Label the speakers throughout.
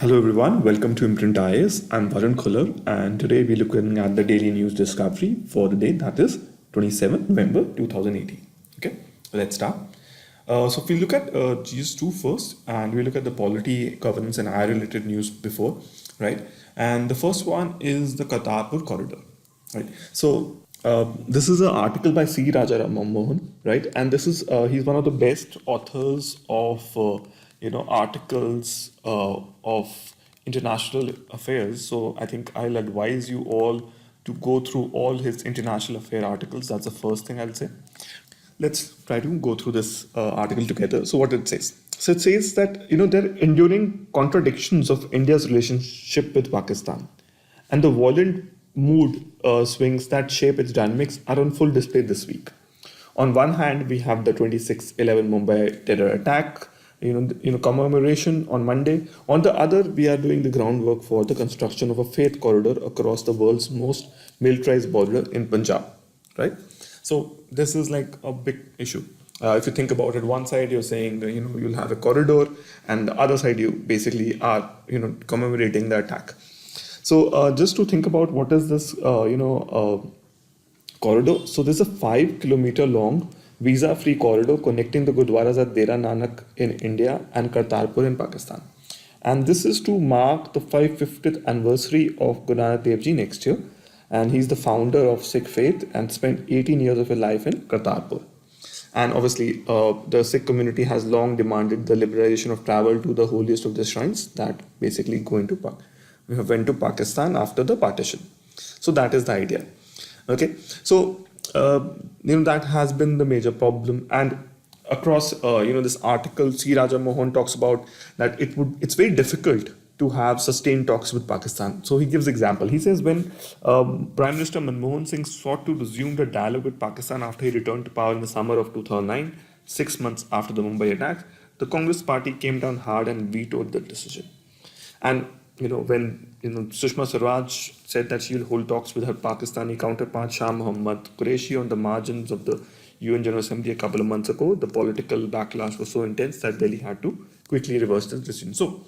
Speaker 1: Hello everyone, welcome to IMPRINT IAS. I'm Varun Khuller and today we're looking at the daily news discovery for the day that is 27th November 2018. Okay, let's start. So if we look at GS2 first and we look at the polity, governance and AI related news before, right? And the first one is the Kartarpur Corridor, right? So this is an article by C. Rajaram Mohan, right? And this is he's one of the best authors of articles of international affairs. So I think I'll advise you all to go through all his international affair articles. That's the first thing I'll say. Let's try to go through this article together. So what it says. So it says that there are enduring contradictions of India's relationship with Pakistan, and the violent mood swings that shape its dynamics are on full display this week. On one hand, we have the 26/11 Mumbai terror attack, commemoration on Monday. On the other, we are doing the groundwork for the construction of a faith corridor across the world's most militarized border in Punjab, right? So this is like a big issue. If you think about it, one side you're saying that, you'll have a corridor, and the other side you basically are commemorating the attack. So just to think about what is this corridor. So there's a 5 kilometer long visa-free corridor connecting the Gurdwaras at Dera Nanak in India and Kartarpur in Pakistan. And this is to mark the 550th anniversary of Guru Nanak Dev Ji next year. And he's the founder of Sikh faith and spent 18 years of his life in Kartarpur. And obviously, the Sikh community has long demanded the liberalization of travel to the holiest of the shrines that basically went to Pakistan after the partition. So that is the idea. Okay, so that has been the major problem, and across this article, C. Raja Mohan talks about that it's very difficult to have sustained talks with Pakistan. So he gives example. He says when Prime Minister Manmohan Singh sought to resume the dialogue with Pakistan after he returned to power in the summer of 2009, 6 months after the Mumbai attack, the Congress party came down hard and vetoed the decision. And when Sushma Swaraj said that she will hold talks with her Pakistani counterpart Shah Mohammad Qureshi on the margins of the UN General Assembly a couple of months ago, the political backlash was so intense that Delhi had to quickly reverse this decision. So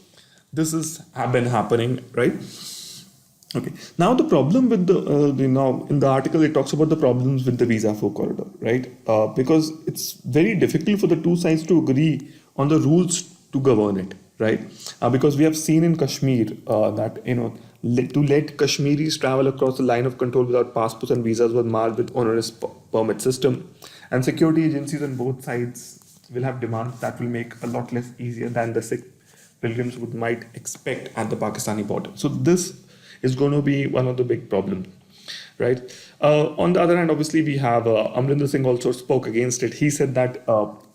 Speaker 1: this has been happening, right? Okay. Now the problem with in the article it talks about the problems with the visa-free corridor, right? Because it's very difficult for the two sides to agree on the rules to govern it, right? Because we have seen in Kashmir that to let Kashmiris travel across the line of control without passports and visas was marred with onerous permit system, and security agencies on both sides will have demands that will make a lot less easier than the Sikh pilgrims might expect at the Pakistani border. So this is going to be one of the big problems, right? On the other hand, obviously we have Amrinder Singh also spoke against it. He said that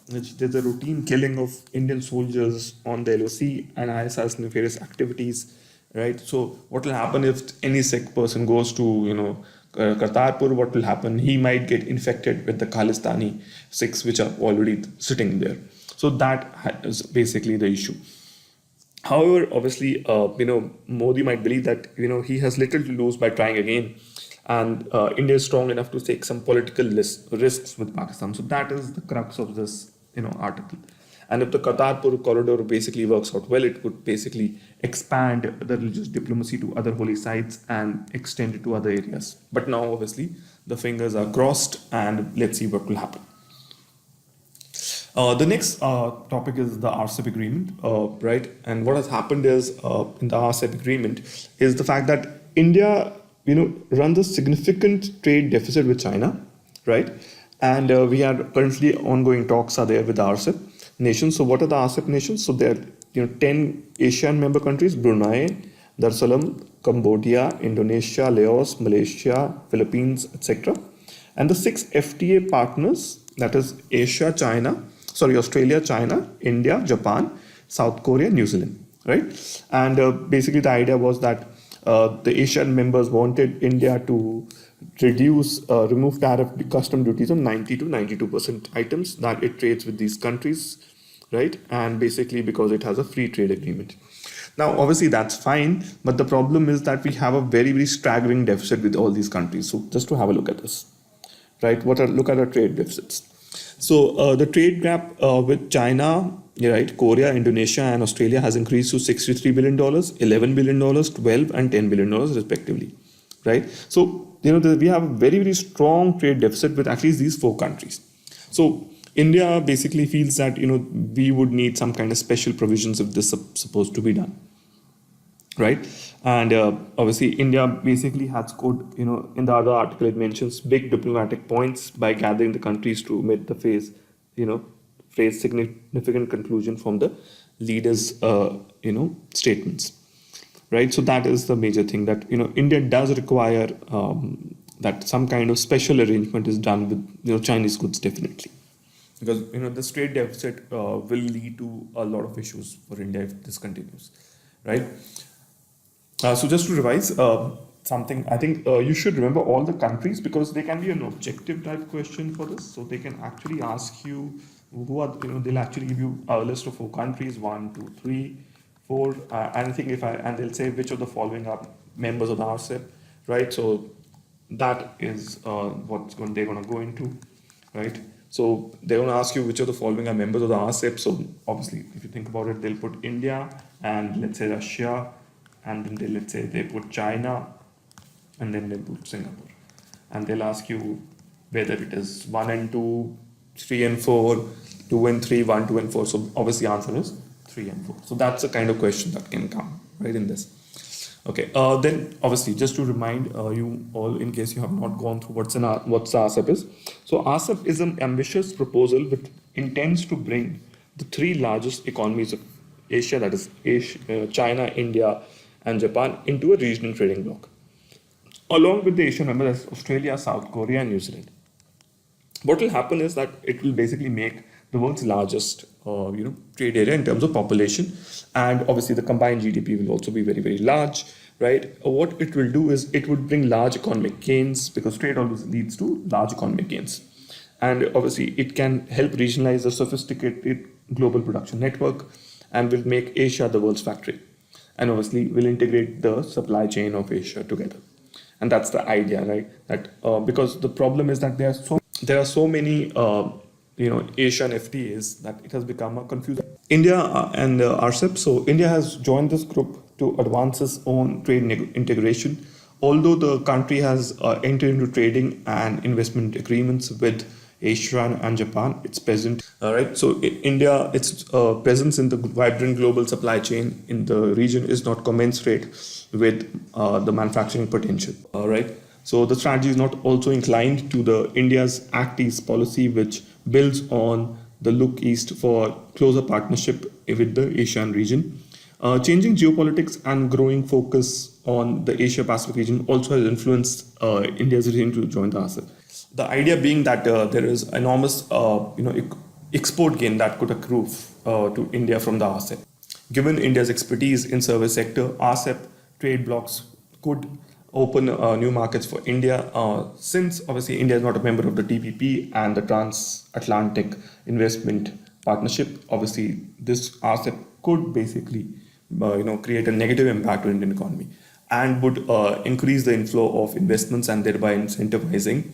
Speaker 1: there's a routine killing of Indian soldiers on the LOC and ISIS nefarious activities, right? So what will happen if any Sikh person goes to Kartarpur? What will happen? He might get infected with the Khalistani Sikhs which are already sitting there. So that is basically the issue. However, obviously, Modi might believe that he has little to lose by trying again, and India is strong enough to take some political risks with Pakistan. So that is the crux of this article. And if the Kartarpur corridor basically works out well, it would basically expand the religious diplomacy to other holy sites and extend it to other areas. But now, obviously, the fingers are crossed, and let's see what will happen. The next topic is the RCEP agreement, right? And what has happened is in the RCEP agreement is the fact that India, runs a significant trade deficit with China, right? And we are currently ongoing talks are there with the RCEP nations. So what are the RCEP nations? So there are 10 ASEAN member countries: Brunei, Darussalam, Cambodia, Indonesia, Laos, Malaysia, Philippines, etc. And the 6 FTA partners, that is Australia, China, India, Japan, South Korea, New Zealand, right? And basically the idea was that the Asian members wanted India to remove tariff custom duties on 90 to 92% items that it trades with these countries, right? And basically because it has a free trade agreement. Now, obviously that's fine, but the problem is that we have a very, very staggering deficit with all these countries. So just to have a look at this, right? Look at our trade deficits. So the trade gap with China, right, Korea, Indonesia, and Australia has increased to $63 billion, $11 billion, $12 and $10 billion respectively, right? So we have a very, very strong trade deficit with at least these four countries. So India basically feels that we would need some kind of special provisions if this is supposed to be done, right? And obviously India basically has scored, in the other article it mentions big diplomatic points by gathering the countries to meet the phrase significant conclusion from the leaders statements, right? So that is the major thing, that India does require that some kind of special arrangement is done with Chinese goods, definitely, because this trade deficit will lead to a lot of issues for India if this continues, right? So just to revise something, I think you should remember all the countries, because they can be an objective type question for this. So they can actually ask you who are, they'll actually give you a list of 4 countries, 1, 2, 3, 4, anything, and they'll say which of the following are members of the RCEP, right? So that is they're going to go into, right? So they're going to ask you which of the following are members of the RCEP. So obviously, if you think about it, they'll put India and let's say Russia, and then let's say they put China, and then they put Singapore, and they'll ask you whether it is 1 and 2, 3 and 4, 2 and 3, 1, 2 and 4. So obviously the answer is 3 and 4. So that's the kind of question that can come right in this. Okay, then obviously just to remind you all, in case you have not gone through what's the RCEP is. So RCEP is an ambitious proposal which intends to bring the 3 largest economies of Asia, that is China, India and Japan, into a regional trading bloc, along with the Asian members Australia, South Korea and New Zealand. What will happen is that it will basically make the world's largest trade area in terms of population, and obviously the combined GDP will also be very, very large, right? What it will do is it would bring large economic gains, because trade always leads to large economic gains, and obviously it can help regionalize the sophisticated global production network and will make Asia the world's factory, and obviously will integrate the supply chain of Asia together. And that's the idea, right? That because the problem is that there are so many Asian FTAs that it has become a confusing. India and RCEP. So India has joined this group to advance its own trade integration. Although the country has entered into trading and investment agreements with Asia and Japan, it's present. Right. So India, its presence in the vibrant global supply chain in the region is not commensurate with the manufacturing potential. Right. So the strategy is not also inclined to the India's Act East policy, which builds on the look east for closer partnership with the Asian region. Changing geopolitics and growing focus on the Asia Pacific region also has influenced India's decision to join the RCEP. The idea being that there is enormous export gain that could accrue to India from the RCEP. Given India's expertise in service sector, RCEP trade blocs could open new markets for India, since obviously India is not a member of the TPP and the Transatlantic Investment Partnership. Obviously, this RCEP could basically create a negative impact on Indian economy and would increase the inflow of investments and thereby incentivizing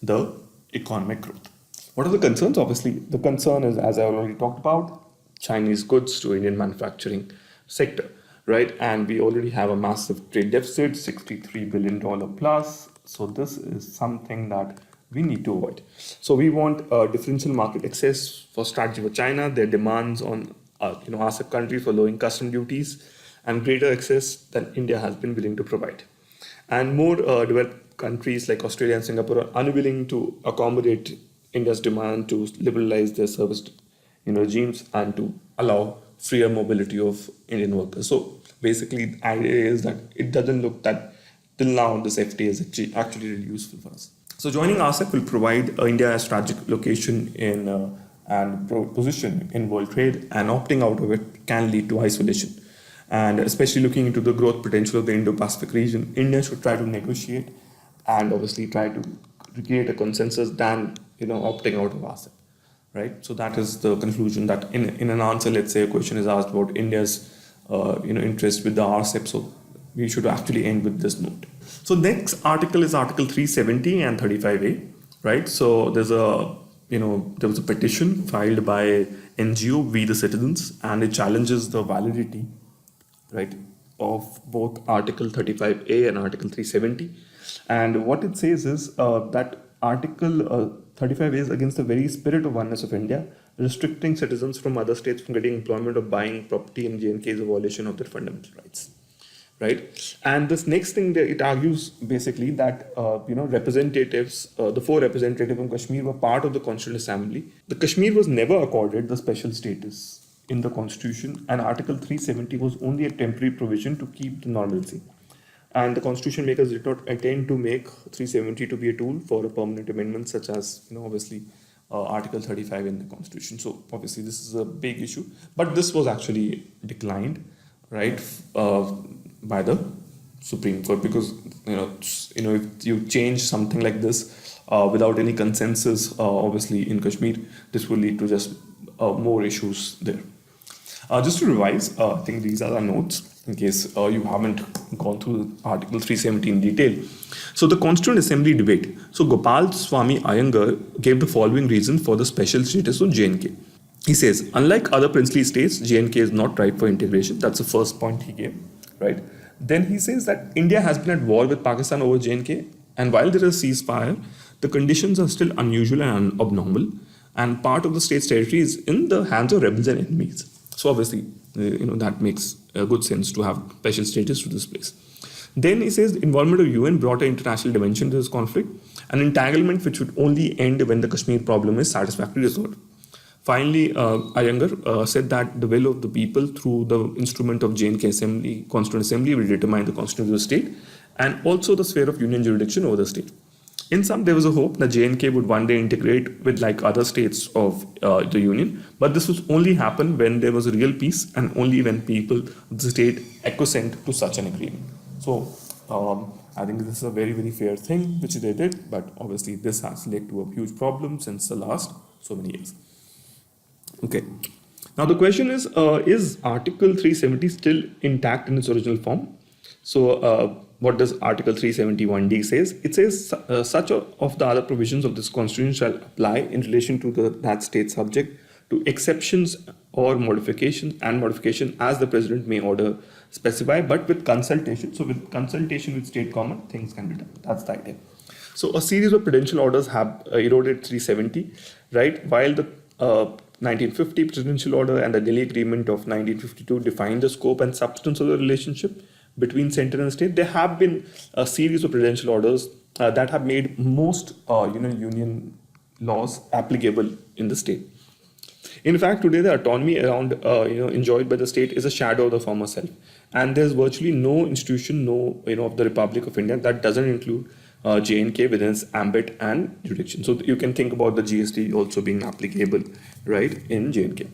Speaker 1: the economic growth. What are the concerns? Obviously, the concern is, as I already talked about, Chinese goods to Indian manufacturing sector, right? And we already have a massive trade deficit, $63 billion plus. So this is something that we need to avoid. So we want differential market access for strategy for China, their demands on RCEP countries for lowering custom duties, and greater access than India has been willing to provide. And more developed countries like Australia and Singapore are unwilling to accommodate India's demand to liberalize their service regimes and to allow freer mobility of Indian workers. So basically, the idea is that it doesn't look that till now this FTA is actually really useful for us. So joining RCEP will provide India a strategic location in and position in world trade, and opting out of it can lead to isolation. And especially looking into the growth potential of the Indo-Pacific region, India should try to negotiate and obviously try to create a consensus than opting out of RCEP, right? So that is the conclusion, that in an answer, let's say a question is asked about India's interest with the RCEP, so we should actually end with this note. So next article is Article 370 and 35A, right? So there's a there was a petition filed by NGO We the Citizens, and it challenges the validity, right, of both Article 35A and Article 370. And what it says is that Article 35A is against the very spirit of oneness of India, restricting citizens from other states from getting employment or buying property in J&K is a violation of their fundamental rights. Right, and this next thing that it argues basically that representatives, the 4 representatives from Kashmir were part of the Constituent Assembly. The Kashmir was never accorded the special status in the Constitution, and Article 370 was only a temporary provision to keep the normalcy. And the Constitution makers did not intend to make 370 to be a tool for a permanent amendment, such as obviously Article 35 in the Constitution. So obviously this is a big issue, but this was actually declined, right? By the Supreme Court, because if you change something like this without any consensus, obviously in Kashmir, this will lead to just more issues there. Just to revise, I think these are our notes in case you haven't gone through Article 370 in detail. So the Constituent Assembly debate. So Gopal Swami Iyengar gave the following reason for the special status of J&K. He says, unlike other princely states, J&K is not ripe for integration. That's the first point he gave. Right. Then he says that India has been at war with Pakistan over J&K, and while there is a ceasefire, the conditions are still unusual and abnormal, and part of the state's territory is in the hands of rebels and enemies. So obviously, that makes good sense to have special status to this place. Then he says the involvement of UN brought an international dimension to this conflict, an entanglement which would only end when the Kashmir problem is satisfactorily resolved. Finally, Iyengar said that the will of the people through the instrument of J&K Assembly, Constituent Assembly, will determine the constitution of the state and also the sphere of union jurisdiction over the state. In sum, there was a hope that J&K would one day integrate with like other states of the union, but this would only happen when there was a real peace and only when people of the state acquiesced to such an agreement. So I think this is a very, very fair thing which they did, but obviously this has led to a huge problem since the last so many years. Okay. Now the question is Article 370 still intact in its original form? So what does Article 371D says? It says such of the other provisions of this constitution shall apply in relation to that state subject to exceptions or modification as the president may order specify, but with consultation. So with consultation with state government, things can be done. That's the idea. So a series of prudential orders have eroded 370, right? While the 1950 Presidential Order and the Delhi Agreement of 1952 define the scope and substance of the relationship between center and state, there have been a series of Presidential Orders that have made most union laws applicable in the state. In fact, today the autonomy around enjoyed by the state is a shadow of the former self, and there's virtually no institution, of the Republic of India that doesn't include J&K within its ambit and jurisdiction. So you can think about the GST also being applicable, right, in J&K.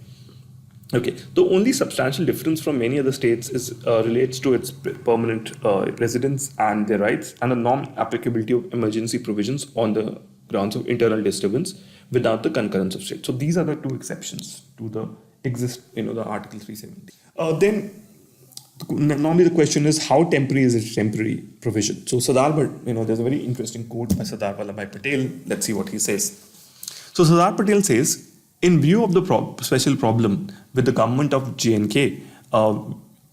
Speaker 1: Okay, the only substantial difference from many other states is relates to its permanent residents and their rights, and the non-applicability of emergency provisions on the grounds of internal disturbance without the concurrence of state. So these are the two exceptions to the the Article 370. Then normally the question is how temporary is a temporary provision? So there's a very interesting quote by Sardar Vallabhbhai Patel. Let's see what he says. So Sardar Patel says, in view of the special problem with the government of J&K,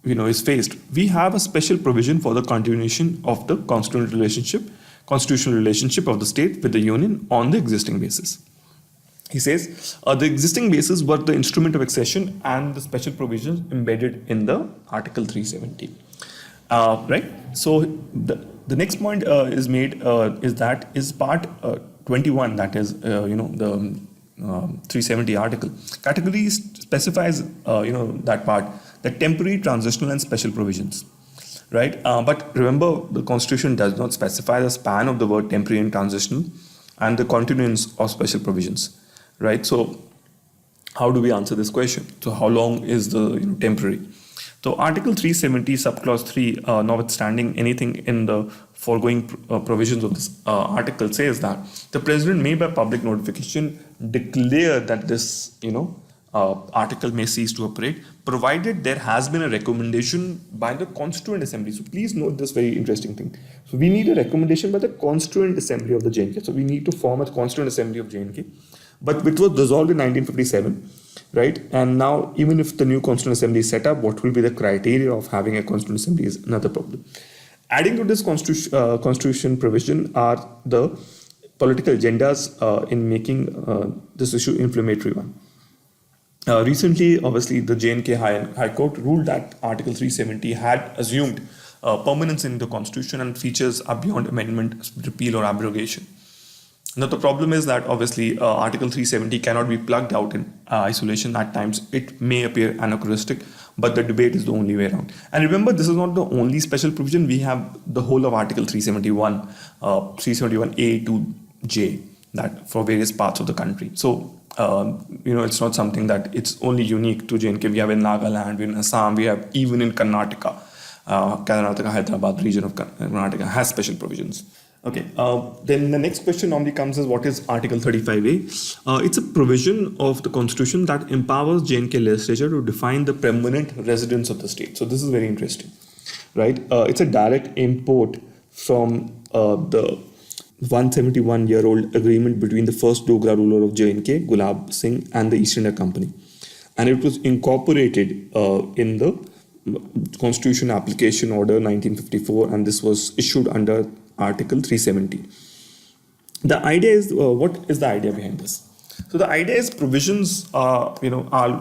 Speaker 1: is faced, we have a special provision for the continuation of the constitutional relationship of the state with the union on the existing basis. He says, the existing basis were the instrument of accession and the special provisions embedded in the Article 370. Right? So the next point is part 21, that is, the 370 article. Category specifies, that part, the temporary, transitional and special provisions. Right? But remember, the Constitution does not specify the span of the word temporary and transitional and the continuance of special provisions. Right? So how do we answer this question? So how long is the temporary? So Article 370 subclause 3, notwithstanding anything in the foregoing provisions of this article, says that the president may by public notification declare that this article may cease to operate, provided there has been a recommendation by the Constituent Assembly. So please note this very interesting thing. So we need a recommendation by the Constituent Assembly of the J&K. So we need to form a Constituent Assembly of J&K, but it was dissolved in 1957, right? And now, even if the new Constituent Assembly is set up, what will be the criteria of having a Constituent Assembly is another problem. Adding to this constitution provision are the political agendas in making this issue inflammatory one. Recently, obviously, the J&K High Court ruled that Article 370 had assumed permanence in the Constitution and features are beyond amendment, repeal, or abrogation. Now, the problem is that obviously Article 370 cannot be plugged out in isolation. At times, it may appear anachronistic, but the debate is the only way around. And remember, this is not the only special provision. We have the whole of Article 371, 371A to J, that for various parts of the country. So, it's not something that it's only unique to J&K. We have in Nagaland, we have in Assam, we have even in Karnataka. Hyderabad region of Karnataka has special provisions. Okay, then the next question normally comes is, what is Article 35A? It's a provision of the Constitution that empowers J&K legislature to define the permanent residence of the state. So this is very interesting, right? It's a direct import from the 171-year-old agreement between the first Dogra ruler of J&K, Gulab Singh, and the East India Company. And it was incorporated in the Constitution Application Order 1954, and this was issued under Article 370. The idea is, what is the idea behind this? So the idea is provisions, are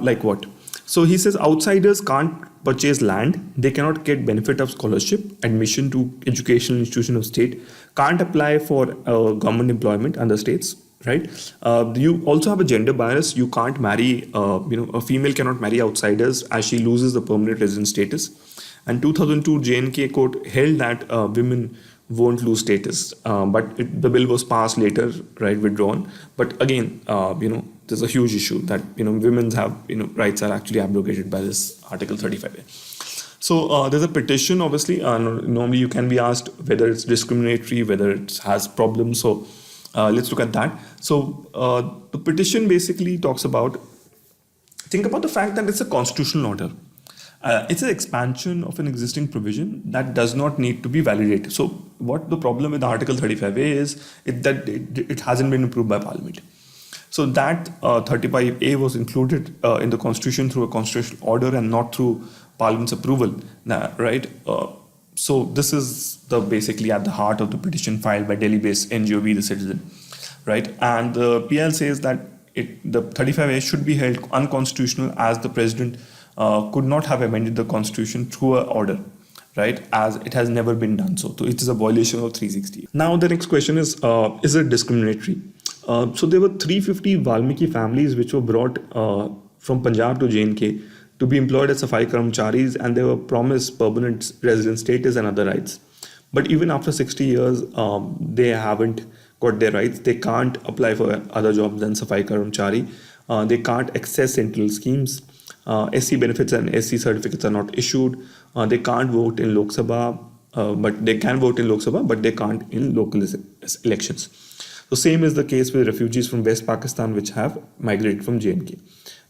Speaker 1: like what? So he says outsiders can't purchase land, they cannot get benefit of scholarship, admission to educational institution of state, can't apply for government employment under states, right? You also have a gender bias. You can't marry, a female cannot marry outsiders as she loses the permanent resident status. And 2002 J&K court held that women won't lose status, but the bill was passed later, right, withdrawn. But again, there's a huge issue that women's have rights are actually abrogated by this Article 35A. So there's a petition. Obviously, normally you can be asked whether it's discriminatory, whether it has problems. So let's look at that. So the petition basically talks about, think about the fact that it's a constitutional order. It's an expansion of an existing provision that does not need to be validated. So what the problem with Article 35A is that it hasn't been approved by Parliament. So that 35A was included in the Constitution through a constitutional order and not through Parliament's approval, right? So this is basically at the heart of the petition filed by Delhi-based NGO We the Citizen, right? And the PL says that the 35A should be held unconstitutional as the President could not have amended the Constitution through an order, right? As it has never been done so. So it is a violation of 360. Now the next question is it discriminatory? So there were 350 Valmiki families which were brought from Punjab to J&K to be employed as Safai Karamcharis, and they were promised permanent resident status and other rights. But even after 60 years, they haven't got their rights. They can't apply for other jobs than Safai Karamchari. They can't access central schemes. SC benefits and SC certificates are not issued. They can't vote in Lok Sabha, but they can vote in Lok Sabha, but they can't in local elections. The same is the case with refugees from West Pakistan which have migrated from J&K.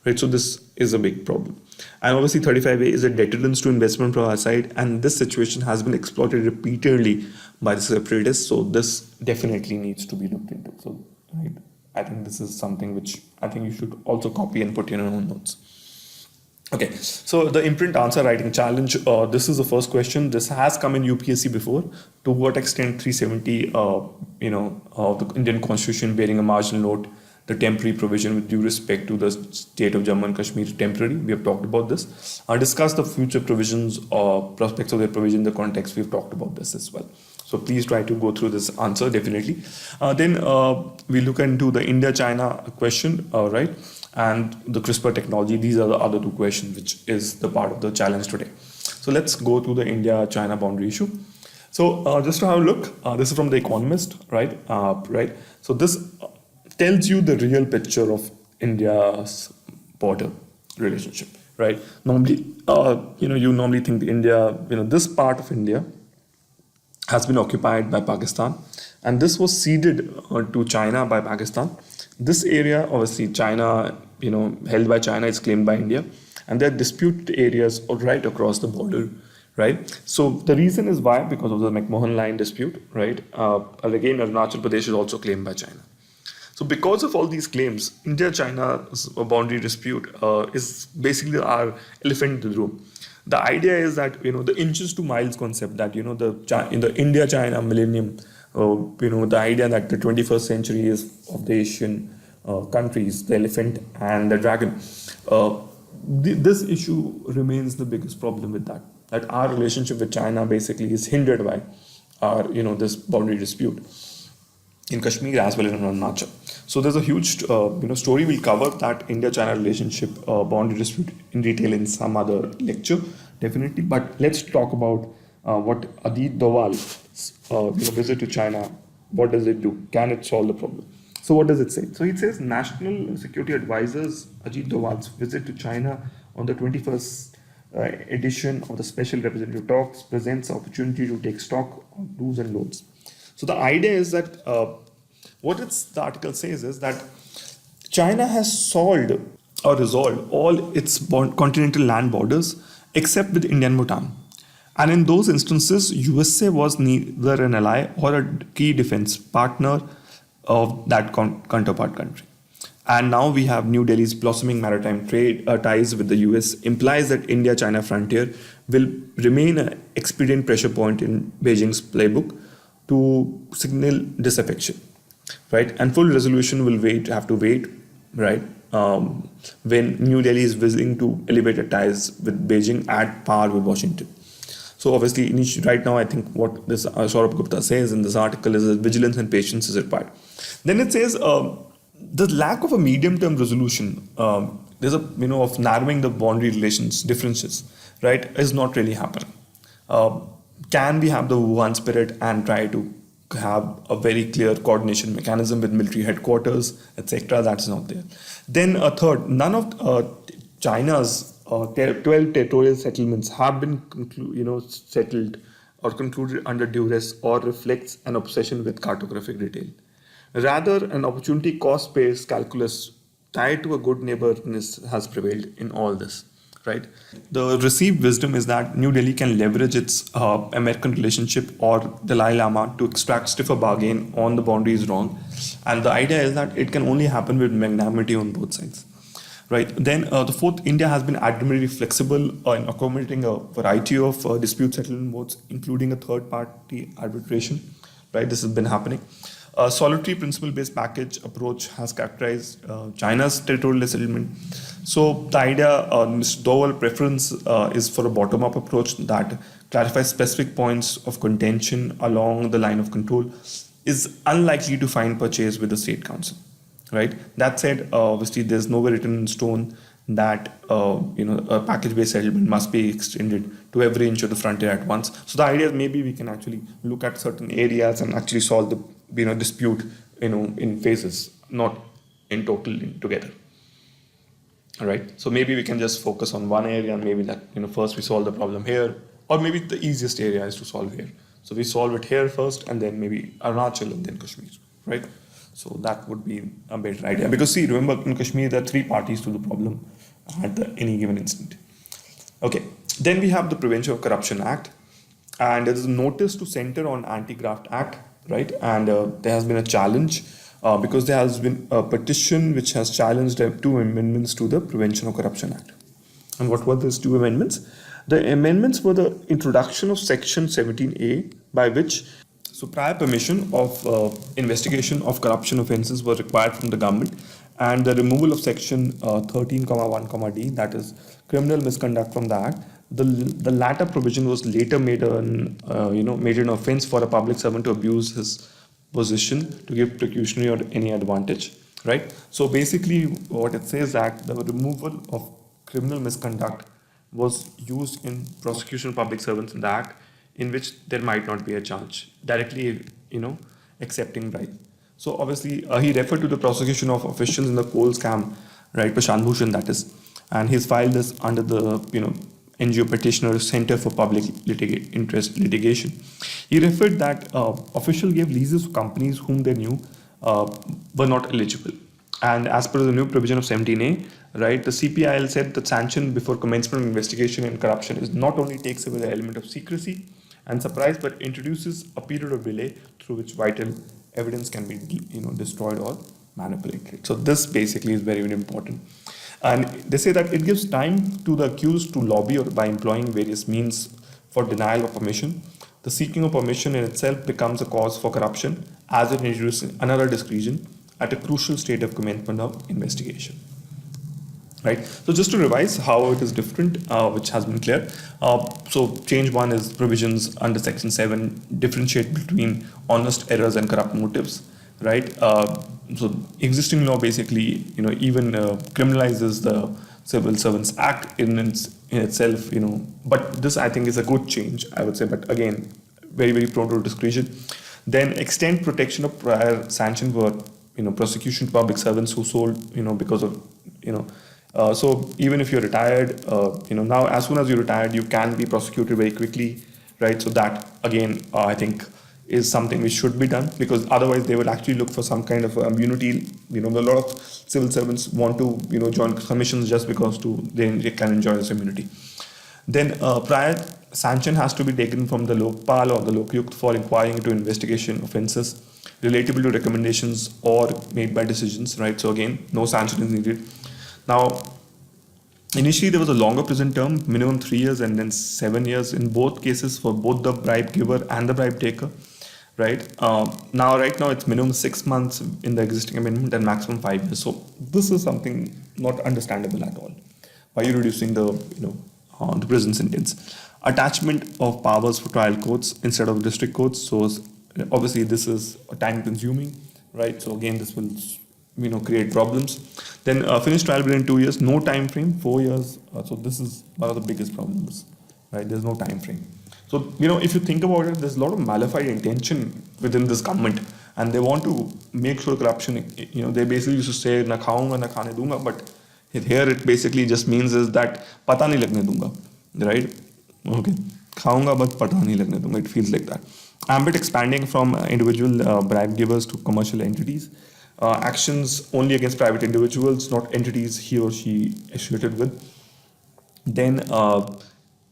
Speaker 1: Right, so this is a big problem. And obviously 35A is a deterrence to investment from our side, and this situation has been exploited repeatedly by the separatists. So this definitely needs to be looked into. So right, I think this is something which I think you should also copy and put in your own notes. Okay, so the IMPRINT answer writing challenge, this is the first question. This has come in UPSC before. To what extent 370, the Indian Constitution bearing a marginal note, the temporary provision with due respect to the state of Jammu and Kashmir temporary. We have talked about this. Discuss the future provisions or prospects of their provision in the context. We've talked about this as well. So please try to go through this answer definitely. Then we look into the India-China question, right? And the CRISPR technology. These are the other two questions, which is the part of the challenge today. So let's go through the India-China boundary issue. So just to have a look, this is from The Economist, right? Right. So this tells you the real picture of India's border relationship, right? Normally, you normally think India, this part of India has been occupied by Pakistan, and this was ceded to China by Pakistan. This area, obviously, China, held by China, is claimed by India, and there are disputed areas right across the border, right? So the reason is why, because of the McMahon Line dispute, right? And again, Arunachal Pradesh is also claimed by China. So because of all these claims, India-China's boundary dispute is basically our elephant in the room. The idea is that the inches to miles concept, that in the India-China millennium, the idea that the 21st century is of the Asian countries, the elephant and the dragon. This issue remains the biggest problem with that. That our relationship with China basically is hindered by our this boundary dispute in Kashmir as well as in Arunachal. So there's a huge story. We'll cover that India-China relationship boundary dispute in detail in some other lecture, definitely. But let's talk about what Ajit Doval's visit to China. What does it do? Can it solve the problem? So what does it say? So it says National Security Advisor's Ajit Doval's visit to China on the 21st edition of the Special Representative Talks presents the opportunity to take stock of do's and don'ts. So the idea is that the article says is that China has solved or resolved all its continental land borders except with India and Bhutan. And in those instances, USA was neither an ally or a key defense partner of that counterpart country. And now we have New Delhi's blossoming maritime trade ties with the US implies that India-China frontier will remain an expedient pressure point in Beijing's playbook to signal disaffection, right? And full resolution will have to wait, right? When New Delhi is willing to elevate its ties with Beijing at par with Washington. So obviously, right now, I think what this Saurabh Gupta says in this article is that vigilance and patience is required. Then it says the lack of a medium-term resolution, there's of narrowing the boundary relations differences, right, is not really happening. Can we have the Wuhan spirit and try to have a very clear coordination mechanism with military headquarters, etc.? That's not there. Then third, none of China's 12 territorial settlements have been settled or concluded under duress or reflects an obsession with cartographic detail. Rather, an opportunity cost-based calculus tied to a good neighborness has prevailed in all this, right? The received wisdom is that New Delhi can leverage its American relationship or Dalai Lama to extract stiffer bargain on the boundaries wrong. And the idea is that it can only happen with magnanimity on both sides. Right. Then the fourth, India has been admirably flexible in accommodating a variety of dispute settlement modes, including a third-party arbitration. Right, this has been happening. A solitary principle-based package approach has characterized China's territorial settlement. So the idea, Mr. Doval's preference is for a bottom-up approach that clarifies specific points of contention along the line of control, is unlikely to find purchase with the State Council. Right. That said, obviously, there's nowhere written in stone that a package-based settlement must be extended to every inch of the frontier at once. So the idea is maybe we can actually look at certain areas and actually solve the dispute in phases, not in total together. All right. So maybe we can just focus on one area and maybe that first we solve the problem here, or maybe the easiest area is to solve here. So we solve it here first, and then maybe Arunachal and then Kashmir. Right. So that would be a better idea. Because see, remember in Kashmir, there are three parties to the problem at any given instant. Okay, then we have the Prevention of Corruption Act. And there is a notice to center on Anti-Graft Act, right? And there has been a challenge because there has been a petition which has challenged two amendments to the Prevention of Corruption Act. And what were those two amendments? The amendments were the introduction of Section 17A, by which prior permission of investigation of corruption offences were required from the government, and the removal of Section 13(1), that is criminal misconduct from the Act. The latter provision was later made an offence for a public servant to abuse his position to give pecuniary or any advantage. Right. So basically, what it says that the removal of criminal misconduct was used in prosecution of public servants in the Act, in which there might not be a charge directly, accepting bribe. So obviously, he referred to the prosecution of officials in the coal scam, right, Prashant Bhushan, that is, and he's filed this under the, NGO petitioner Center for Public Interest Litigation. He referred that official gave leases to companies whom they knew were not eligible. And as per the new provision of 17A, right, the CPIL said that sanction before commencement of investigation in corruption is not only takes away the element of secrecy and surprise, but introduces a period of delay through which vital evidence can be destroyed or manipulated. So this basically is very, very important. And they say that it gives time to the accused to lobby or by employing various means for denial of permission. The seeking of permission in itself becomes a cause for corruption as it introduces another discretion at a crucial state of commencement of investigation. Right. So just to revise how it is different, which has been clear. So change one is provisions under Section 7 differentiate between honest errors and corrupt motives. Right. So existing law basically, even criminalizes the Civil Servants Act in itself. But this I think is a good change, I would say. But again, very, very prone to discretion. Then extend protection of prior sanction for prosecution to public servants who sold because of so even if you're retired, now as soon as you're retired, you can be prosecuted very quickly, right? So that again, I think is something which should be done, because otherwise they will actually look for some kind of immunity. A lot of civil servants want to join commissions just because they can enjoy this immunity. Then prior sanction has to be taken from the Lokpal or the Lokyukt for inquiring into investigation offences relatable to recommendations or made by decisions, right? So again, no sanction is needed. Now, initially there was a longer prison term, minimum 3 years and then 7 years in both cases for both the bribe giver and the bribe taker, right? Right now it's minimum 6 months in the existing amendment and maximum 5 years. So this is something not understandable at all. Why are you reducing the prison sentence? Attachment of powers for trial courts instead of district courts. So obviously this is time consuming, right? So again, this will create problems. Then finish trial within 2 years, no time frame, 4 years. So this is one of the biggest problems, right? There's no time frame. So if you think about it, there's a lot of malified intention within this government, and they want to make sure corruption. They basically used to say na khaunga na khane dunga, but here it basically just means is that pata nahi lagne dunga, right? Okay, khaunga but pata nahi lagne dunga. It feels like that. Ambit expanding from individual bribe givers to commercial entities. Actions only against private individuals, not entities he or she associated with. Then,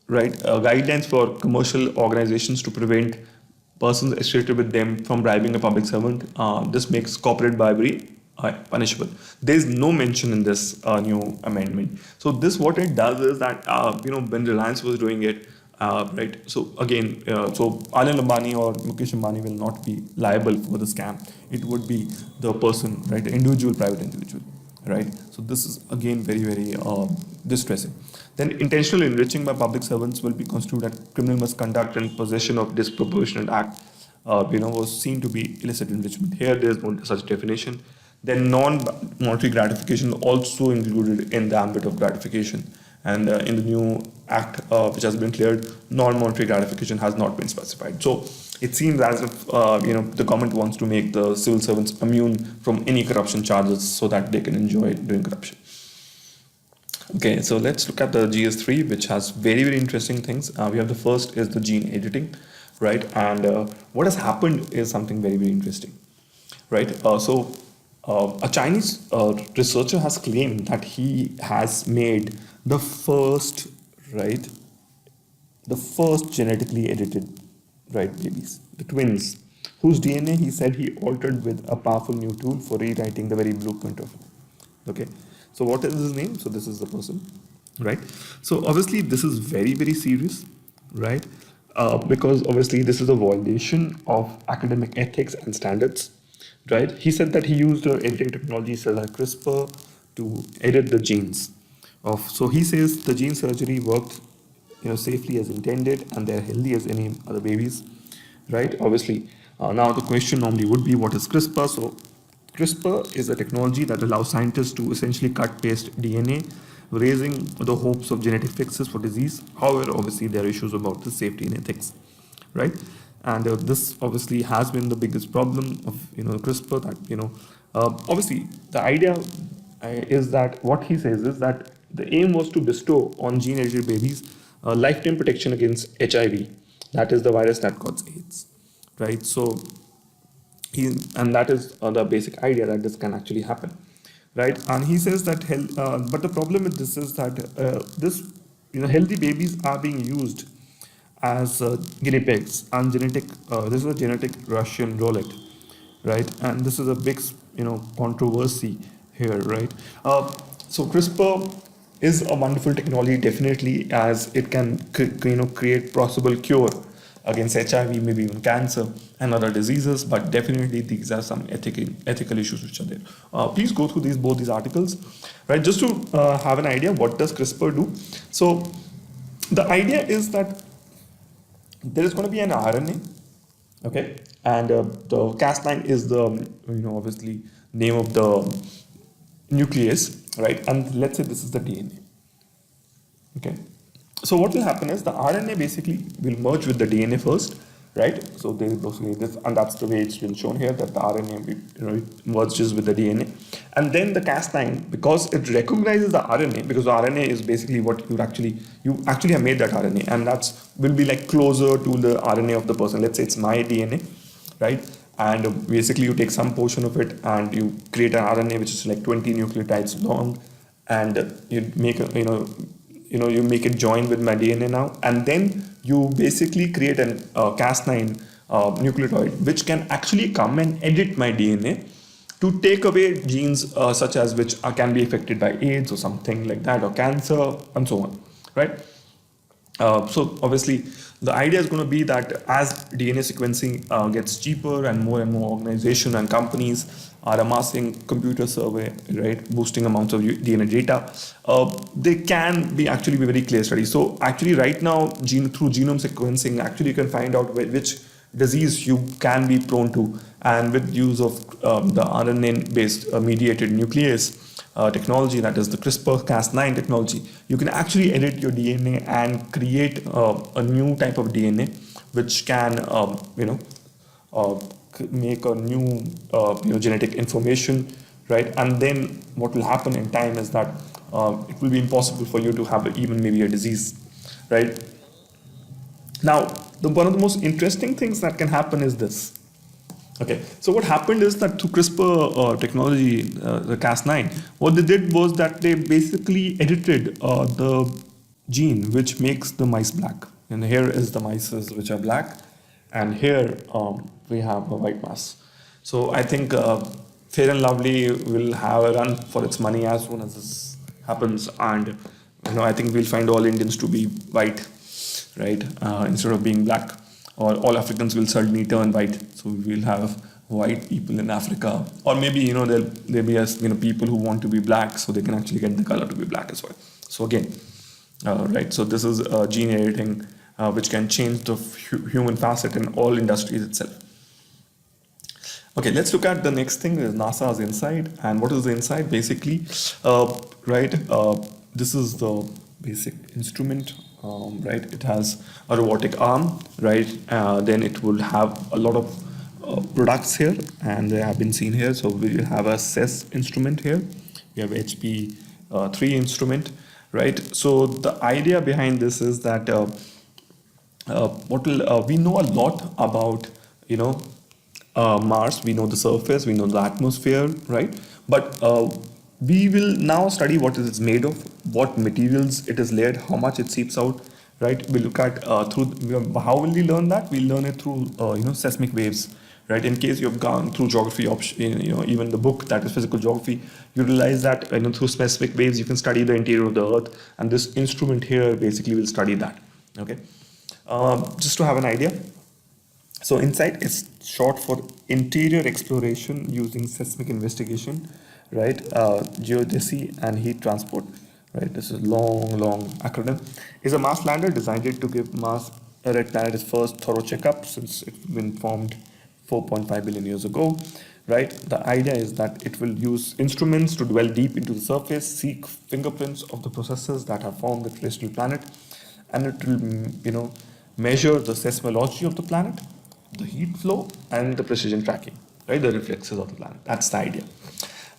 Speaker 1: guidelines for commercial organizations to prevent persons associated with them from bribing a public servant. This makes corporate bribery punishable. There is no mention in this new amendment. So this what it does is that when Reliance was doing it. Right. So again, so Anil Ambani or Mukesh Ambani will not be liable for the scam. It would be the person, right? The individual, private individual, right? So this is again very, very distressing. Then intentional enriching by public servants will be construed as criminal misconduct and possession of disproportionate act. Was seen to be illicit enrichment. Here, there is no such definition. Then non-monetary gratification also included in the ambit of gratification. And in the new act, which has been cleared, non-monetary gratification has not been specified. So it seems as if the government wants to make the civil servants immune from any corruption charges so that they can enjoy doing corruption. Okay, so let's look at the GS3, which has very, very interesting things. We have the first is the gene editing, right? And what has happened is something very, very interesting, right? A Chinese researcher has claimed that he has made the first genetically edited, babies, the twins, whose DNA he said he altered with a powerful new tool for rewriting the very blueprint of it. Okay, so what is his name? So this is the person, right? So obviously this is very, very serious, right? Because obviously this is a violation of academic ethics and standards, right? He said that he used editing technology such as CRISPR to edit the genes. So he says the gene surgery worked safely as intended and they're healthy as any other babies, right? Obviously, now the question normally would be, what is CRISPR? So CRISPR is a technology that allows scientists to essentially cut paste DNA, raising the hopes of genetic fixes for disease. However, obviously there are issues about the safety and ethics, right? And this obviously has been the biggest problem of CRISPR, that obviously the idea is that what he says is that the aim was to bestow on gene edited babies lifetime protection against HIV, that is the virus that causes AIDS, right? So and that is the basic idea that this can actually happen, right? And he says that but the problem with this is that healthy babies are being used as guinea pigs and this is a genetic Russian roulette, right? And this is a big controversy here, right? So CRISPR is a wonderful technology, definitely, as it can create possible cure against HIV, maybe even cancer and other diseases. But definitely these are some ethical issues which are there. Please go through both these articles, right? Just to have an idea, what does CRISPR do? So the idea is that there is going to be an RNA, okay, and the Cas9 is the obviously name of the nucleus, right? And let's say this is the DNA, okay. So what will happen is the RNA basically will merge with the DNA first, right? So they basically this, and that's the way it's been shown here, that the RNA it merges with the DNA, and then the Cas9, because it recognizes the RNA, because the RNA is basically what you actually have made that RNA, and that's will be like closer to the RNA of the person. Let's say it's my DNA, right? And basically you take some portion of it and you create an RNA which is like 20 nucleotides long, and you make you make it join with my DNA now, and then you basically create an Cas9 nucleotide which can actually come and edit my DNA to take away genes such as which can be affected by AIDS or something like that, or cancer and so on, right? So obviously the idea is going to be that as DNA sequencing gets cheaper and more organizations and companies are amassing computer survey, right, boosting amounts of DNA data, they can be actually be very clear studies. So actually right now, through genome sequencing, actually you can find out which disease you can be prone to, and with use of the RNA-based mediated nuclease technology, that is the CRISPR-Cas9 technology, you can actually edit your DNA and create a new type of DNA which can make a new genetic information, right? And then what will happen in time is that it will be impossible for you to have even maybe a disease, right? Now, one of the most interesting things that can happen is this. Okay, so what happened is that through CRISPR technology, the Cas9, what they did was that they basically edited the gene which makes the mice black. And here is the mice which are black, and here we have a white mouse. So I think Fair and Lovely will have a run for its money as soon as this happens, and I think we'll find all Indians to be white, right, instead of being black. Or all Africans will suddenly turn white, so we'll have white people in Africa, or maybe there'll be people who want to be black, so they can actually get the color to be black as well. So again, right. So this is gene editing, which can change the human facet in all industries itself. Okay, let's look at the next thing. Is NASA's InSight, and what is the InSight? Basically, right. This is the basic instrument. Right, it has a robotic arm, right? Then it will have a lot of products here, and they have been seen here. So we will have a CES instrument here. We have HP3 instrument, right? So the idea behind this is that we know a lot about Mars. We know the surface, we know the atmosphere, right? But we will now study what it is made of, what materials it is layered, how much it seeps out, right? We look at how will we learn that? We'll learn it through seismic waves, right? In case you've gone through geography, even the book that is physical geography, you realize that through seismic waves you can study the interior of the Earth, and this instrument here basically will study that. Okay, just to have an idea. So InSight is short for Interior Exploration Using Seismic Investigation, right? Geodesy and Heat Transport, right? This is long acronym. Is a Mars lander designed to give Mars a red planet its first thorough checkup since it's been formed 4.5 billion years ago, right? The idea is that it will use instruments to dwell deep into the surface, seek fingerprints of the processes that have formed the terrestrial planet, and it will, measure the seismology of the planet, the heat flow, and the precision tracking, right? The reflexes of the planet. That's the idea.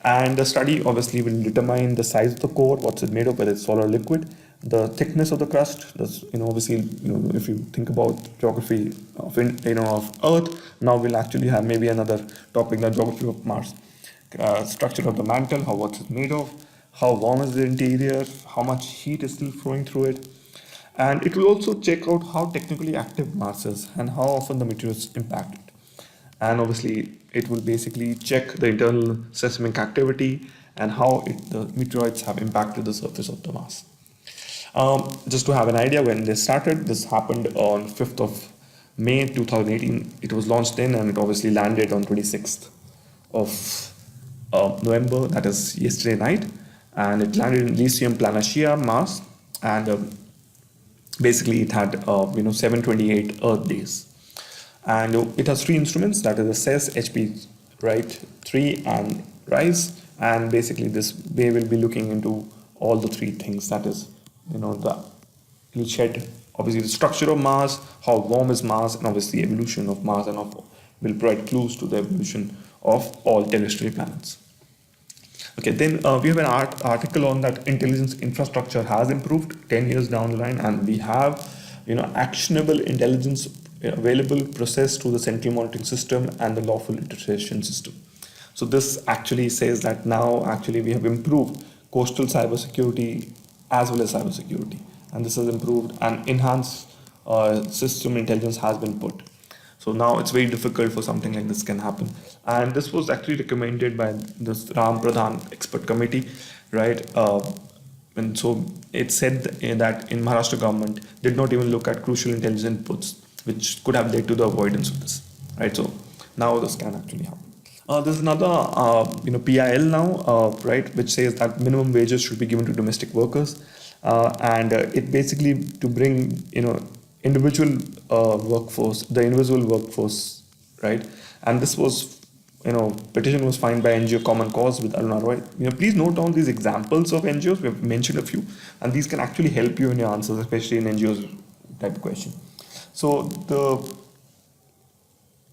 Speaker 1: And the study obviously will determine the size of the core, what's it made of, whether it's solid or liquid, the thickness of the crust. That's, obviously, if you think about geography of Earth, now we'll actually have maybe another topic, the geography of Mars. Structure of the mantle, what's it made of, how warm is the interior, how much heat is still flowing through it. And it will also check out how technically active Mars is and how often the meteors impact it. and obviously it will basically check the internal seismic activity and how the meteoroids have impacted the surface of the Mars. Just to have an idea, when this started, this happened on 5th of May 2018. It was launched in, and it obviously landed on 26th of November, that is yesterday night, and it landed in Lyceum Planitia, Mars, and basically it had 728 Earth days. And it has three instruments, that is the CES, HP, right, 3 and RISE, and basically they will be looking into all the three things, that is, it'll shed obviously the structure of Mars, how warm is Mars, and obviously evolution of Mars, and will provide clues to the evolution of all terrestrial planets. Okay, then we have an article on that intelligence infrastructure has improved 10 years down the line, and we have actionable intelligence available processed through the central monitoring system and the lawful intercession system. So this actually says that now actually we have improved coastal cybersecurity as well as cybersecurity, and this has improved and enhanced system intelligence has been put. So now it's very difficult for something like this can happen. And this was actually recommended by this Ram Pradhan expert committee, right? And so it said that in Maharashtra government did not even look at crucial intelligence inputs, which could have led to the avoidance of this, right? So now this can actually happen. There's another, PIL now, right, which says that minimum wages should be given to domestic workers, and it basically to bring, individual workforce, the individual workforce, right? And this was, petition was signed by NGO Common Cause with Aruna Roy. Please note down these examples of NGOs. We have mentioned a few, and these can actually help you in your answers, especially in NGOs type of question. So the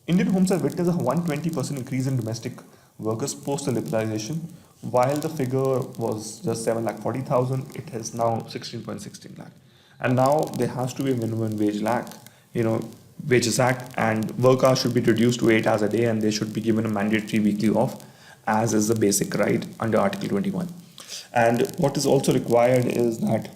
Speaker 1: Indian homes have witnessed a 120% increase in domestic workers post the liberalization. While the figure was just 7,40,000, it is now 16.16 lakh. And now there has to be a minimum wages act, and work hours should be reduced to 8 hours a day, and they should be given a mandatory weekly off, as is the basic right under Article 21. And what is also required is that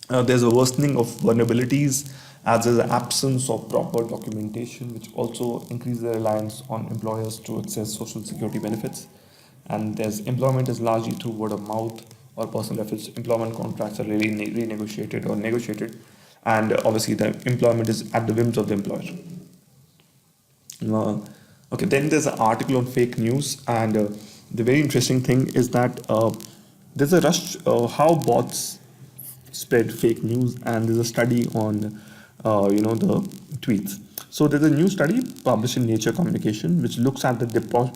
Speaker 1: there's a worsening of vulnerabilities, as there's an absence of proper documentation, which also increases the reliance on employers to access social security benefits. And there's employment is largely through word of mouth or personal efforts. Employment contracts are really renegotiated or negotiated, and obviously the employment is at the whims of the employer. Okay, then there's an article on fake news, and the very interesting thing is that there's a rush how bots spread fake news, and there's a study on the tweets. So there's a new study published in Nature Communication which looks at the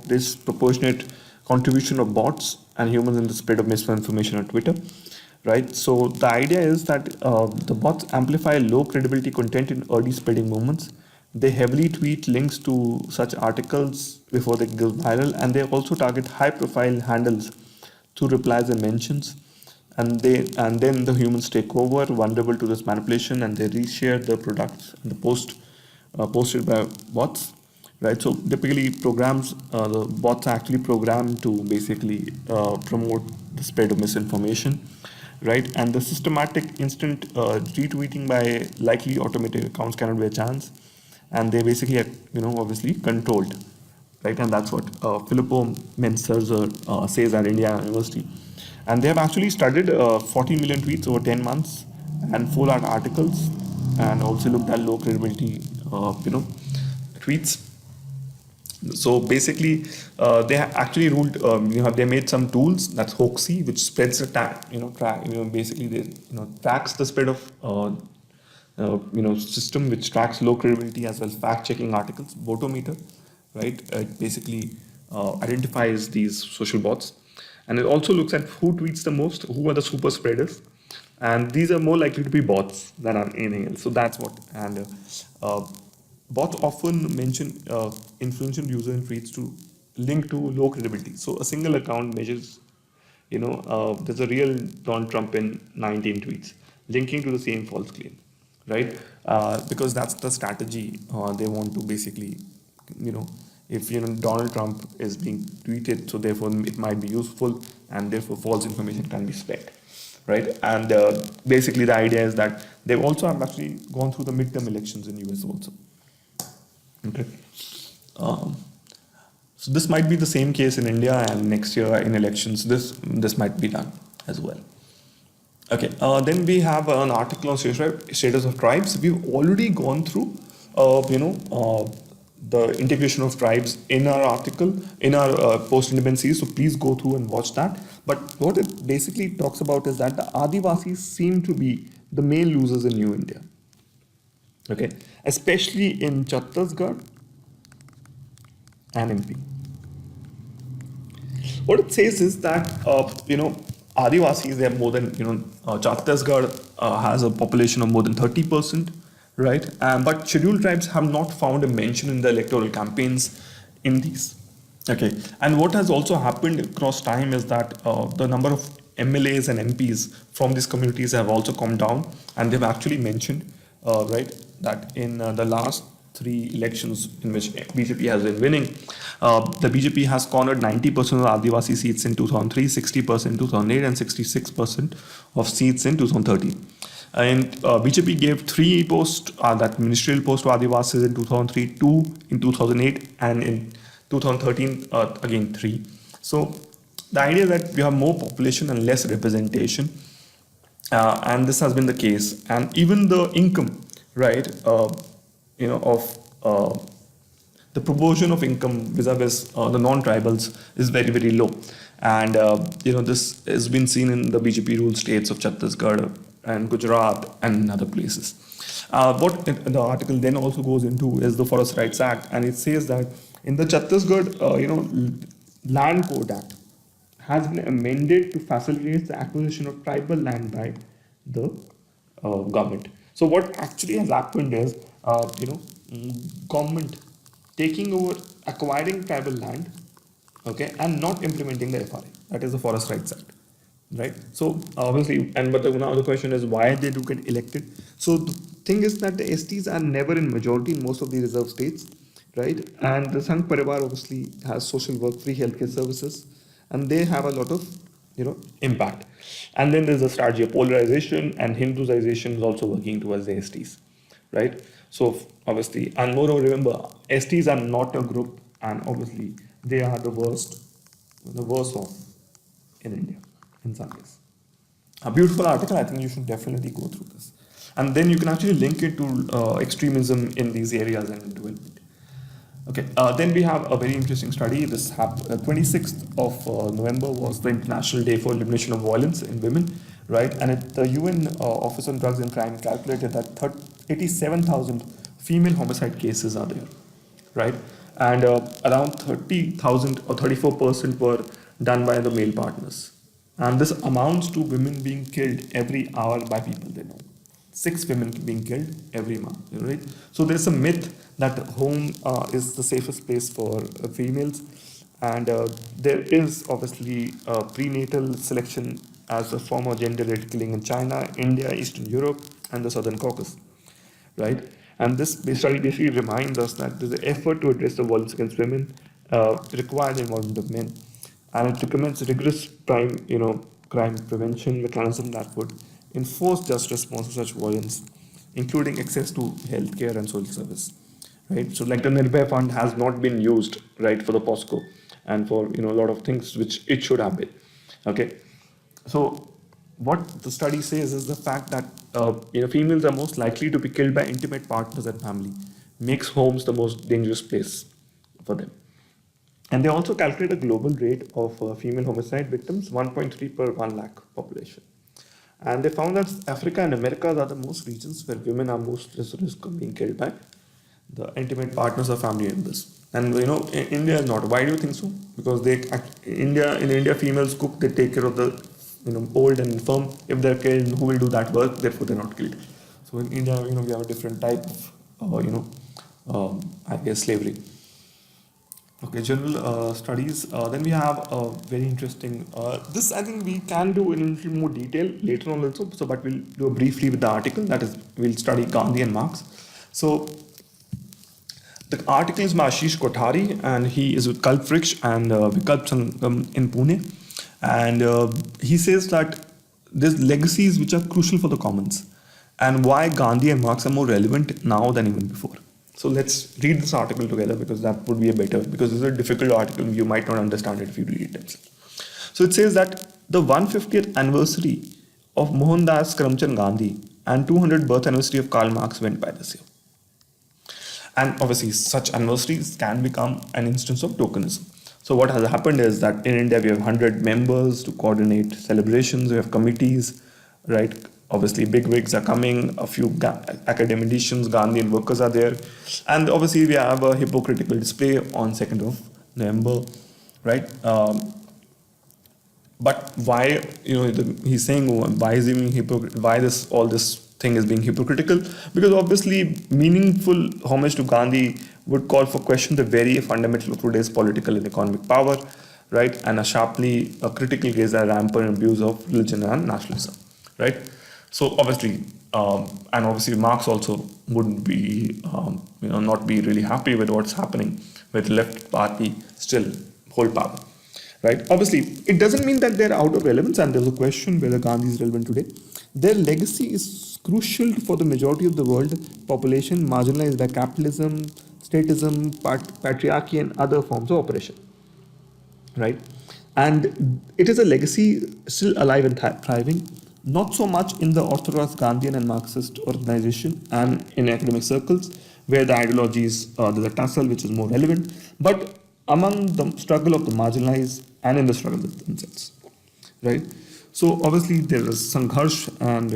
Speaker 1: disproportionate contribution of bots and humans in the spread of misinformation on Twitter, right? So the idea is that the bots amplify low credibility content in early spreading moments. They heavily tweet links to such articles before they go viral, and they also target high profile handles through replies and mentions. And then the humans take over, vulnerable to this manipulation, and they reshare the products and the posted by bots, right? So typically the bots are actually programmed to basically promote the spread of misinformation, right? And the systematic instant retweeting by likely automated accounts cannot be a chance, and they basically are, obviously controlled, right? And that's what Filippo Menserzer says at Indiana University. And they have actually studied 40 million tweets over 10 months and 4 lakh articles, and also looked at low credibility, tweets. So basically, they actually ruled, they made some tools, that's Hoaxy, which spreads the basically they, tracks the spread of, system which tracks low credibility as well as fact-checking articles, Botometer, right? It basically identifies these social bots. And it also looks at who tweets the most, who are the super spreaders, and these are more likely to be bots than anything else. So that's what. And bots often mention influential user in tweets to link to low credibility. So a single account measures, there's a real Donald Trump in 19 tweets, linking to the same false claim, right? Because that's the strategy they want to basically, if Donald Trump is being tweeted, so therefore it might be useful, and therefore false information can be spread, right? And basically the idea is that they've also have actually gone through the midterm elections in US also. Okay. Um, so this might be the same case in India, and next year in elections, this might be done as well. Okay, then we have an article on status of tribes. We've already gone through, the integration of tribes in our article, in our post-independence series, so please go through and watch that. But what it basically talks about is that the Adivasis seem to be the main losers in New India. Okay, especially in Chhattisgarh and MP. What it says is that, Adivasis, they have more than, Chhattisgarh has a population of more than 30%, right? But scheduled tribes have not found a mention in the electoral campaigns in these. Okay, and what has also happened across time is that the number of MLAs and MPs from these communities have also come down, and they've actually mentioned, right, that in the last 3 elections in which BJP has been winning, the BJP has cornered 90% of the Adivasi seats in 2003, 60% in 2008, and 66% of seats in 2013. And BJP gave 3 posts, that ministerial post to Adivasis in 2003, 2 in 2008, and in 2013 again 3. So the idea that we have more population and less representation, and this has been the case, and even the income, right, of the proportion of income vis-a-vis the non-tribals is very, very low. And, this has been seen in the BJP ruled states of Chhattisgarh and Gujarat and other places. What the article then also goes into is the Forest Rights Act, and it says that in the Chhattisgarh, Land Code Act has been amended to facilitate the acquisition of tribal land by the government. So what actually has happened is, government taking over, acquiring tribal land, okay, and not implementing the FRA, that is the Forest Rights Act, right? So obviously, but now the question is why they do get elected. So the thing is that the STs are never in majority in most of the reserve states, right? And the Sangh Parivar obviously has social work, free healthcare services, and they have a lot of, impact. And then there's a strategy of polarization, and Hinduization is also working towards the STs, right? So obviously, and moreover, remember, STs are not a group, and obviously they are the worst off in India in some ways. A beautiful article. I think you should definitely go through this, and then you can actually link it to extremism in these areas and development. Okay, then we have a very interesting study. This happened 26th of November was the International Day for Elimination of Violence in Women, right? And the UN Office on Drugs and Crime calculated that 87,000 female homicide cases are there, right? And around 30,000 or 34% were done by the male partners. And this amounts to women being killed every hour by people they know. 6 women being killed every month, right? So there's a myth that home is the safest place for females, and there is obviously prenatal selection as a form of gender-related killing in China, India, Eastern Europe, and the Southern Caucasus, right? And this study basically reminds us that there's an effort to address the violence against women requires the involvement of men, and it recommends rigorous crime prevention mechanism that would enforce just response to such violence, including access to healthcare and social service, right? So like the Nirbhay Fund has not been used, right, for the POSCO and for a lot of things which it should have been. Okay, so what the study says is the fact that females are most likely to be killed by intimate partners and family makes homes the most dangerous place for them. And they also calculate a global rate of female homicide victims, 1.3 per 1 lakh population. And they found that Africa and Americas are the most regions where women are most at risk of being killed by the intimate partners or family members. And India is not. Why do you think so? Because in India, females cook, they take care of the old and infirm. If they're killed, who will do that work? Therefore, they're not killed. So in India, we have a different type of, I guess, slavery. Okay, general studies. Then we have a very interesting. This I think we can do in a little more detail later on also. So, but we'll do a briefly with the article. That is, we'll study Gandhi and Marx. So, the article is by Ashish Kothari, and he is with Kalprix and Vikalp Sangam in Pune. And he says that there's legacies which are crucial for the commons, and why Gandhi and Marx are more relevant now than even before. So let's read this article together, because that would be a better, because this is a difficult article, you might not understand it if you read it. So it says that the 150th anniversary of Mohandas Karamchand Gandhi and 200th birth anniversary of Karl Marx went by this year. And obviously, such anniversaries can become an instance of tokenism. So what has happened is that in India, we have 100 members to coordinate celebrations, we have committees, right? Obviously, big wigs are coming, a few academicians, Gandhian workers are there. And obviously, we have a hypocritical display on 2nd of November, right? But why, he's saying, why is he being hypocrite? Why all this thing is being hypocritical? Because obviously, meaningful homage to Gandhi would call for question the very fundamental of today's political and economic power, right? And a critical gaze at rampant abuse of religion and nationalism, right? So obviously, and obviously, Marx also wouldn't be, not be really happy with what's happening with left party still hold power. Right? Obviously, it doesn't mean that they're out of relevance, and there's a question whether Gandhi is relevant today. Their legacy is crucial for the majority of the world population marginalized by capitalism, statism, patriarchy, and other forms of oppression. Right? And it is a legacy still alive and thriving, not so much in the orthodox Gandhian and Marxist organization and in academic circles, where the ideologies, there's a tussle which is more relevant, but among the struggle of the marginalized and in the struggle themselves, right? So obviously there is sangharsh and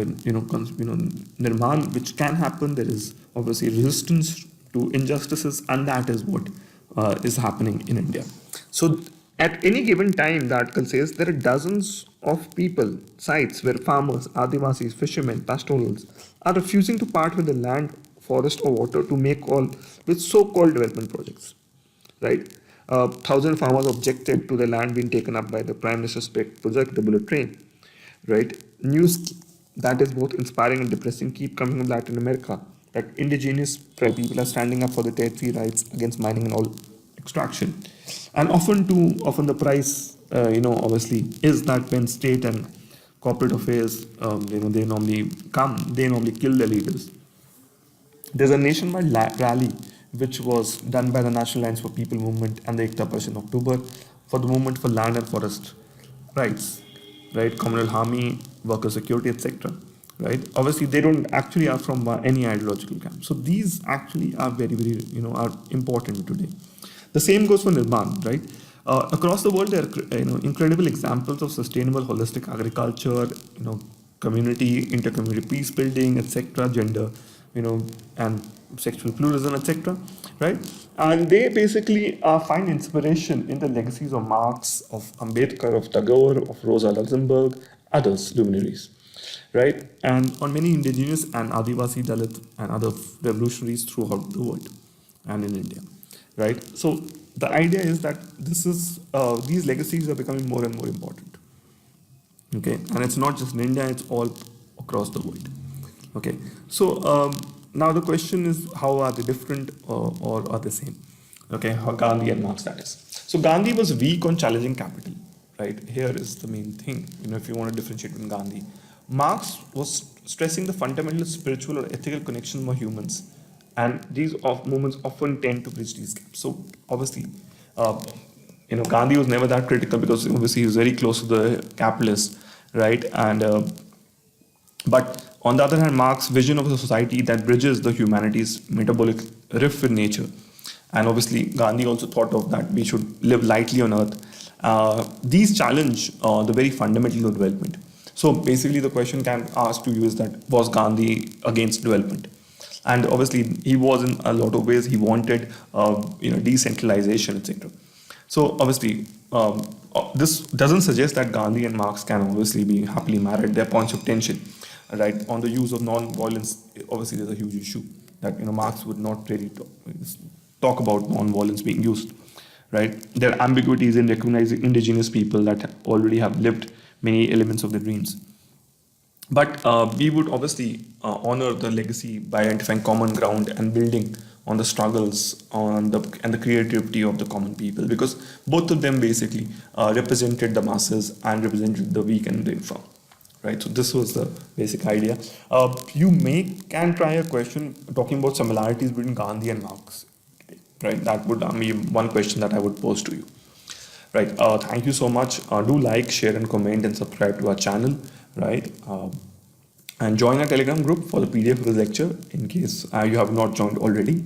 Speaker 1: nirman which can happen. There is obviously resistance to injustices, and that is what is happening in India. So at any given time, the article says there are dozens of people, sites where farmers, adivasis, fishermen, pastorals are refusing to part with the land, forest, or water to make all with so-called development projects, right? 1,000 farmers objected to the land being taken up by the Prime Minister's project, the bullet train, right? News that is both inspiring and depressing keep coming from Latin America, that indigenous people are standing up for the territory rights against mining and all extraction. And often the price, obviously, is that when state and corporate affairs, they normally kill the leaders. There's a nationwide rally which was done by the National Alliance for People movement and the Ekta Party in October for the movement for land and forest rights, right? Communal harmony, worker security, etc. Right? Obviously, they don't actually are from any ideological camp. So these actually are very, very, are important today. The same goes for Nirman, right? Across the world, there are incredible examples of sustainable holistic agriculture, community, intercommunity peace building, etc., gender, and sexual pluralism, etc., right? And they basically find inspiration in the legacies of Marx, of Ambedkar, of Tagore, of Rosa Luxemburg, others luminaries, right? And on many indigenous and Adivasi, Dalit, and other revolutionaries throughout the world and in India, right? So the idea is that these legacies are becoming more and more important, okay? And it's not just in India; it's all across the world. Okay, so now the question is, how are they different or are they same? Okay, how Gandhi and Marx, that is. So Gandhi was weak on challenging capital, right? Here is the main thing, if you want to differentiate between Gandhi. Marx was stressing the fundamental spiritual or ethical connection among humans, and these movements often tend to bridge these gaps. So obviously, Gandhi was never that critical because obviously he was very close to the capitalists, right? And but on the other hand, Marx's vision of a society that bridges the humanity's metabolic rift with nature. And obviously, Gandhi also thought of that we should live lightly on earth. These challenge the very fundamental of development. So basically, the question can ask to you is that, was Gandhi against development? And obviously, he was in a lot of ways. He wanted, decentralization, etc. So obviously, this doesn't suggest that Gandhi and Marx can obviously be happily married. There are points of tension, right? On the use of non-violence, obviously there's a huge issue that Marx would not really talk about non-violence being used, right? There are ambiguities in recognizing indigenous people that already have lived many elements of their dreams. But we would obviously honor the legacy by identifying common ground and building on the struggles and the creativity of the common people, because both of them basically represented the masses and represented the weak and the infirm, right? So this was the basic idea. You can try a question talking about similarities between Gandhi and Marx, right? That would be one question that I would pose to you. Right. Thank you so much. Do like, share, and comment, and subscribe to our channel. Right. And join our Telegram group for the PDF of the lecture in case you have not joined already.